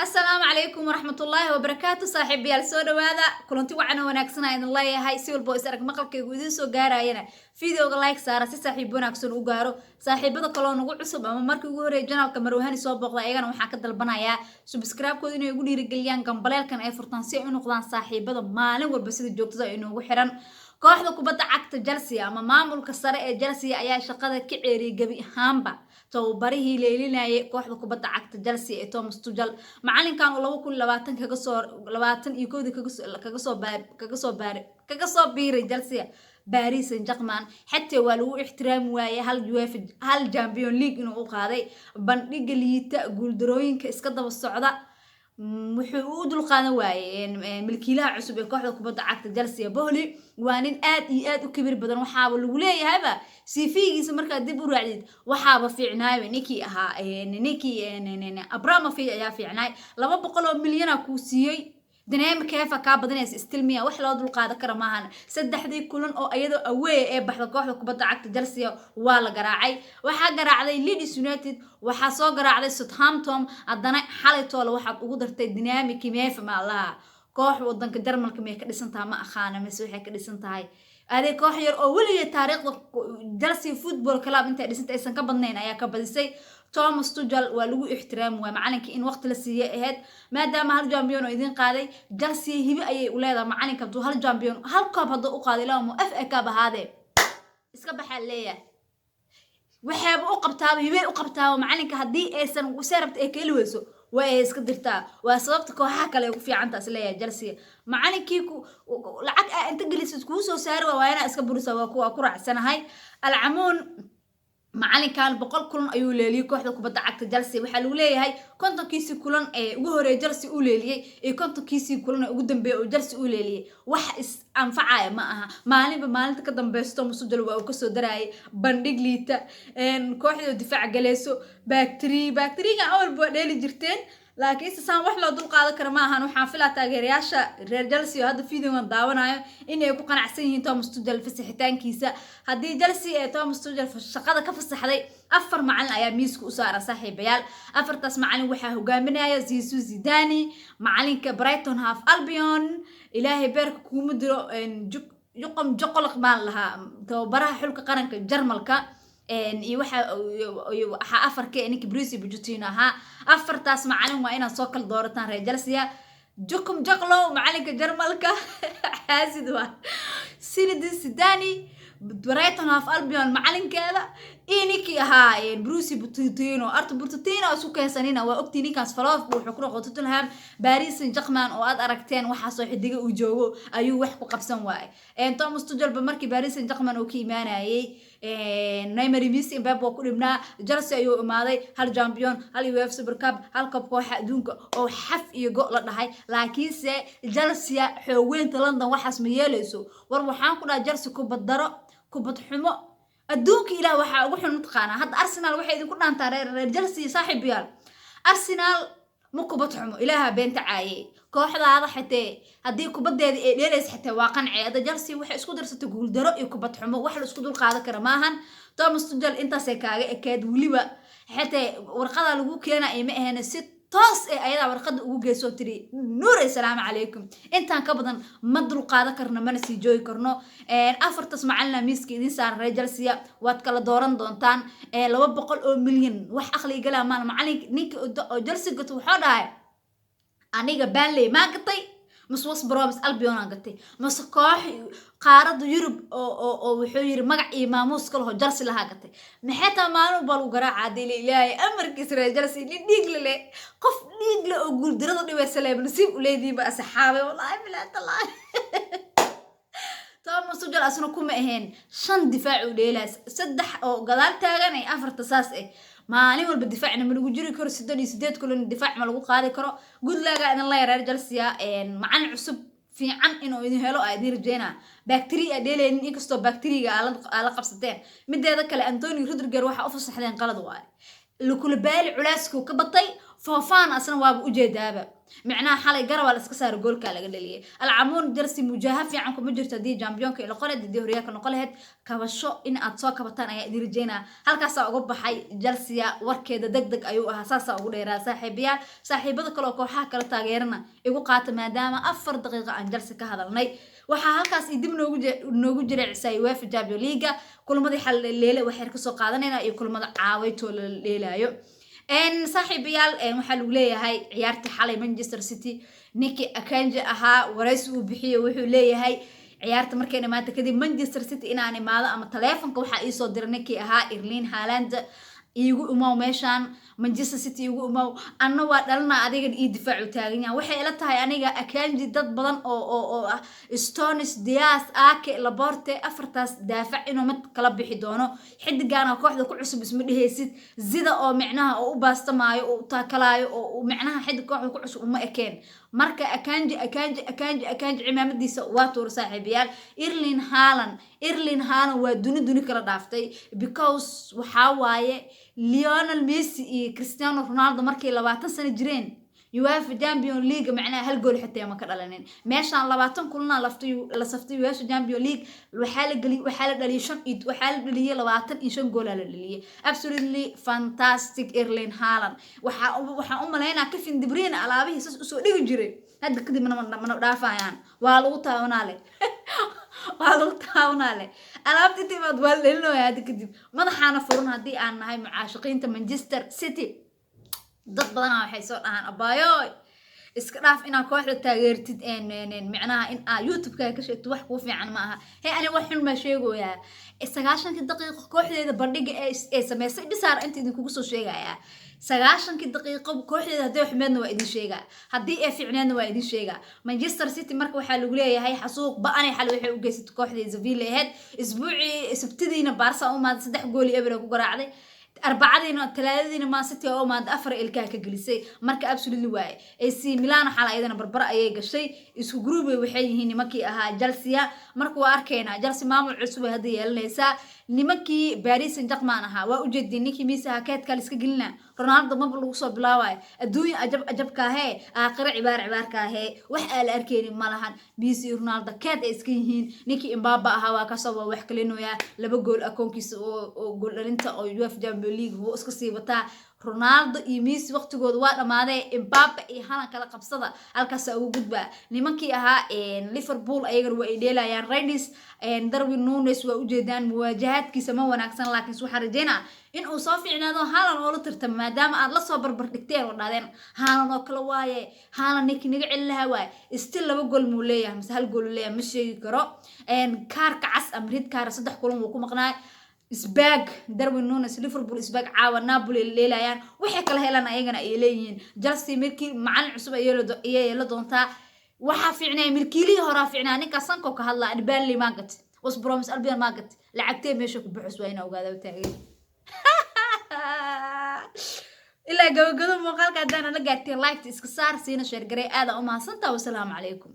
السلام عليكم ورحمة الله وبركاته صاحبي السودة وهذا كلنتي وعنا وناكسنا إن الله يهاي سيول بو إسرق مقلك يقودين سو غاراينا فيديو لايك سارة سي صاحبونا كسون ugaaro saaxiibada kale nagu cusub ama markii ugu horeeyay channelka Marwahani soo booqday ayagana waxaan ka dalbanayaa subscribe kood inay ugu dhiirigeliyaan gambaleelkan ay furtaan si ay u noqdaan saaxiibada maalin walba sida joogtada ay inoogu xiran kooxda kubadda cagta Chelsea ama maamulka sare ee Chelsea ayaa shaqada ka ceeriyay gabi ahaanba tababarihii leelinayay kooxda kubadda cagta Chelsea ee Thomas Tuchel macalinkan oo 2020 kaga soo biiray Chelsea Paris Saint-Germain حتى ولو احترام واي هل Champions League inuu u qaaday bandhiga liita guuldarooyinka iska daba socda wuxuu u dul qaadan waayeen milkiilaha cusub ee kooxda kubadda cagta Chelsea Boehly waa nin aad iyo aad u kibir badan waxaaba lagu leeyahayba CV-giisa marka dib u raacdid waxaaba fiicnaay ninkii Abramovich ayaa fiicnaay 200 milyan ku siiyay دنيم كيف كابدنيس استلمية وحلا دول قادة كرماهن سدحدي كلن أو أيضا أوي بحث كوحدة كبدا عكت جلسية ولا جراعي وحا جراعي ليدز يونايتد وحا سو جراعي سوثهامبتون عدنا حالة ولا واحد قدرت الدينامي كيف مع الله كوح ودنك درمل كمية كدسنتها ما أخانا مسويها كدسنتها هاي هذه كوح ير أولي تاريخ جلسي فوتبول كلاب أنت دسنت إنسان كبدنين أيا كبدسي توماس توجل ولو احترام ومعلنك إن وقت للسيئات ما دام هالجامبيون وإذن قاضي جلسي هبي أي أولاد معلنك بدو هالجامبيون هالكاب هذا قاضي لهم وأف كاب هذا إسكب حلية وحاب أقبتها هبي أقبتها ومعلنك هدي إنسان وسربت إكلوسو وإيش قدرتها وصوبتك وحكى له في عن تسلية جلسية معلنك كيكو لعك أنت جلست كوسو ساروا وأنا إسكبر سوا كورع السنة هاي العمون معلن كان بقول كلن أيو ليلي كوحدة كبدا عكت جلسي وحلو ليهاي كنتو كيسي كلن وهوري جلسي أوليلي كنتو كيسي كلن قدام بيو جلسي أوليلي وح أنفعايا معها معلن بمعلن تقدم بيستو مسجل وكسو دراي بندق ليتا كوحدة دفاع جلسو باكتري كان أول بوديلي جرتين لكن إستسان وحلا دول قادة كرماها وحافلة تاقيرياشا رير جلسي وهذا فيديو من داونايو إنه يكون قناعسين توماس توجل في سحيتان كيسا هذه جلسي توماس توجل في الشقادة كفصح هذي أفر معلن أيام ميسكو أسارة صاحي بيال أفر تاس معلن وحا هقامنا زيسو زيداني معلن كبرايتون هاف ألبيون إلهي بيرك كومدرو يقوم جقلق مال لها توبراها حلقة قرنك جرمالكا waxa afarka inka Bruce Pochettino afartaas macallin waa inaan soo kala doorataan reer Chelsea jukum jaqlo macallinka Jarmalka xaasid waa Zinedine Zidane Brighton half Albion macallinkeeda iniki Bruce Pochettino Pochettino soo keensanina waa ogtii ninkaas faloof wuxuu ku noqday Tottenham Paris Saint-Germain oo aad aragteen waxa soo xidiga uu joogo ayuu wax ku qabsan waayay Thomas Tuchel markii Paris Saint-Germain uu ka imaanayay Neymar Messi Mbappe ku dhibnaa Chelsea ayuu imaaday hal champion hal UEFA Super Cup hal cup kooxa adduunka oo xaf iyo go la dhahay laakiin se Chelsea xooweynta London waxaas ma yeelayso war waxaan ku dhahay Chelsea ku badaro ku badxumo adduunka ilaa waxa ugu xun taqaana hadda Arsenal waxay idin ku dhaantaa reer Chelsea saaxiibayaal Arsenal ma ku badxumo ilaaha beenta caayay kooxdaada xitee hadii kubadeeda ay dheerays xitee waa qanciyada Chelsea waxay isku darsatay guul daro iyo kubad xumo wax la isku dul qaadan kara maahan Thomas Tuchel intaas ay kaaga ekeed waliba xitee warqada lagu keenay ma ahayn si toos ayada warqada ugu geeso tiri nuur assalaamu calaykum intaan ka badan ma dul qaadan karno mana sii joogi karno afartas macallin miiska idin saaran reer Chelsea waad kala dooran doontaan 200 milyan wax aqli gala macallin ninka oo Chelsea gato wuxuu dhahay aniga Burnley ma gatay مسوس برومس ألبيون قتي مسكوح قارض يوروب أو وحير مجا إماموس كله جلس لها قتي محيطا مانو بالو قراء عادي إلهي أمر كسر جلسي نيجل لي قف نيجل أقول درضني وسلام نسيب ولادي بقى سحابة والله بلا طلع طبعا مسجل أصلا كم إهين شن دفاع وليلاس سدح أو قدال تاغني أفر تصاص مالي والبا دفاعنا من وجوري كرو سدوني سديت كل الدفاع ما لو قادي كرو قول لا ان الله يرى جلسيا ان معن عصب في عن انه يهلو ايدي رجينا بكتيريا ديلين انكستو بكتيريا على قبستين مديدا كلا انتوني رودريجر waxa u fasaxdeen qalad waay لكل بالي culaasku ka batay فوفان أصلا واب وجدابة معناها حالي قروا الاسكسار جول كلا قدليه العمون جرسي مجاهد في عنكم مجرت دي جامبيون كي لقلت دي هرياك نقلت كبشو إن أتصاك كبتان أي درجينا هل كاسا أقوب حي جلسيا وركيد دق أيوة أساسا أقول يا صاحبيا صاحبتك لو كوحا كلا تغيرنا يقول قات ما دام أفر دقيقة عن جلسة كهذا الني waxaa halkaas idib noogu jiray cisay UEFA Champions League kulmadii xal leele waxay ka soo qaadanayna iyo kulmada caawayto leelayo saaxiibayaal waxaa lagu leeyahay ciyaartii xalay Manchester City Nicky Akanji ahaa waraysi uu bixiyay wuxuu leeyahay ciyaarta markay dhamaatay kadib Manchester City inaan imaado ama telefoonka waxaa ii soo diray Nicky ahaa Erling Haaland igu umaw meeshan Manchester City igu umaw anna waa dhalna adiga difaacu taagan yahay waxay ila tahay aniga Akanji dad badan oo Stones Diaz Ake Laporte afartaas daafac inuu mid kala bixi doono xidigana kooxda ku cusub isma dhihaysid sida oo micnaha oo u baastamaayo oo taakalaayo oo micnaha xidig kooxda ku cusub uma ekeen marka Akanji cimaamadiisa waa toor saaxiibayaal Erling Haaland waa duni kala dhaaftay because waxa waaye Lionel Messi iyo Cristiano Ronaldo markay 20 sano jireen UEFA Champions League macnaha hal gool xitaa ma ka dhalanin meeshan 20 kulna la saftay UEFA Champions League waxa la dhaliyay 25 gool la dhaliyay absolutely fantastic Erling Haaland waxa u maleynaa Kevin De Bruyne alaabihiisa soo dhigi jiray hadda kadib mana dhaafayaan waa lagu taawnale alaabtii timaad waa leelnooyaa hadda kadib madaxaana furan haddii aan nahay mucaashiqiinta Manchester City dad badan waxay soo dhahaan abaayo iska dhaaf inaa kooxda taageertid micnaha in YouTube-ka ka sheegto wax ku fiican ma aha ani wax xun ma sheegoyaa 90 daqiiqo kooxdeeda bandhiga ee sameysay dhisaar inta idinku soo sheegaya 90 daqiiqo kooxdeeda hadii xumeedna waa idin sheegaa hadii ay fiicneedna waa idin sheegaa Manchester City marka waxa lagu leeyahay xasuuq ba'anay xal waxay u geysatay kooxdeeda Sevilla ahead isbuucii sabtidiina Barca oo maad 3 gool eber ku garaacday arbacadiina talaadadiina ma City oo maad 4 ilka ka galisay marka absolutely way AC Milan xal ayadana barbar ayay gashay isku group waxay yihiin nimankii ahaa Chelsea marka waa arkayna Chelsea maamul cusub hadii yeelanaysa nimankii Paris Saint-Germain ahaa waa u jeedin ninkii Messi hakeed kale iska gelina Ronaldo ma lagu soo bilaaway adduun ajab ka ahay aakhir cibaar ka ahay wax aan la arkeynin malahan Messi Ronaldo keed ay iska yihiin ninkii Mbappe ahaa waa ka soo wax kale nooya 2 gool akoonkiisa oo gool dhalinta oo UEFA Champions League oo iska sii wataa Ronaldo iyo Messi waqtigooda waa dhamaaday Mbappe iyo Haaland kala qabsada halkaas ugu gudba nimankii ahaa Liverpool ayaga way dheelayaan Reds Darwin Núñez waa u jeedaan muwaajahadkiisa ma wanaagsan laakiin waxa rajeynaa in uu soo fiicnaado Haaland oo la tartamo maadaama aad la soo barbar dhigteen oo dhaadeen Haaland oo kala waaye Haaland ninkii naga celilaha waay still 2 gool muu leeyahay mise 1 gool leeyahay ma sheegi karo kaarka cas amrid kaar 3 kulan uu ku maqnaay isbaag Darwin Núñez Liverpool isbaag caawa Napoli leelayaan waxay kala helaan ayagana ay leeyihiin Chelsea markii macallin cusub ay la doontaa waxa fiicnaa milkiilii hore fiicnaa ninka sanko ka hadla Burnley market was Bromwich Albion market lacagtay meesha ku buuxis waa inaa ogaado taagay ilaa gabagabo muuqaalka hadana la gaartay like iska saar siina share garay aad u mahadsantahay wassalaamu calaykum